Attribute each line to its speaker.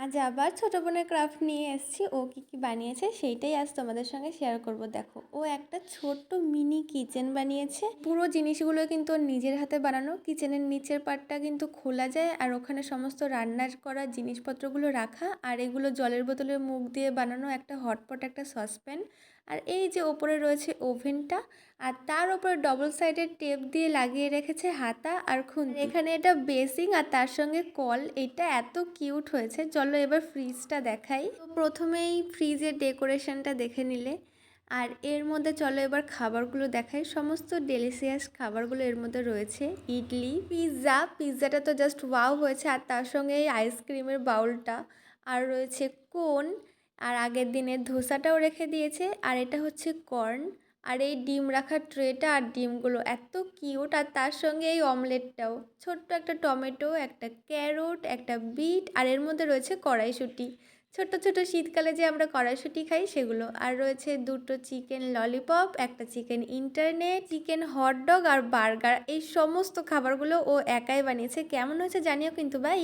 Speaker 1: আজ আবার ছোট বোনের ক্রাফট নিয়ে এসেছি। ও কি কি বানিয়েছে সেইটাই আজ তোমাদের সঙ্গে শেয়ার করব। দেখো, ও একটা ছোট্ট মিনি কিচেন বানিয়েছে। পুরো জিনিসগুলো কিন্তু ওর নিজের হাতে বানানো। কিচেনের নিচের পার্টটা কিন্তু খোলা যায়, আর ওখানে সমস্ত রান্নার করা জিনিসপত্রগুলো রাখা, আর এগুলো জলের বোতলের মুখ দিয়ে বানানো একটা হটপট, একটা সসপ্যান, আর এই যে ওপরে রয়েছে ওভেনটা, আর তার উপরে ডবল সাইডের টেপ দিয়ে লাগিয়ে রেখেছে হাতা আর খুন্তি। এখানে এটা বেসিং আর তার সঙ্গে কল। এটা এত কিউট হয়েছে। চলো এবার ফ্রিজটা দেখাই। তো প্রথমেই ফ্রিজের ডেকোরেশনটা দেখে নিলে, আর এর মধ্যে চলো এবার খাবারগুলো দেখাই। সমস্ত ডেলিশিয়াস খাবারগুলো এর মধ্যে রয়েছে। ইডলি, পিৎজাটা তো জাস্ট ওয়াও হয়েছে, আর তার সঙ্গে এই আইসক্রিমের বাউলটা, আর রয়েছে কোন, আর আগের দিনের ধোসাটাও রেখে দিয়েছে, আর এটা হচ্ছে কর্ন, আর এই ডিম রাখার ট্রেটা, আর ডিমগুলো এত কিউট, আর তার সঙ্গে এই অমলেটটাও। ছোট্ট একটা টমেটো, একটা ক্যারট, একটা বিট, আর এর মধ্যে রয়েছে কড়াইশুঁটি। ছোট ছোট শীতকালে যে আমরা কড়াইশুঁটি খাই সেগুলো, আর রয়েছে দুটো চিকেন ললিপপ, একটা চিকেন ইন্টারনেট, চিকেন হটডগ আর বার্গার। এই সমস্ত খাবারগুলো ও একাই বানিয়েছে। কেমন হয়েছে জানিও কিন্তু। বাই।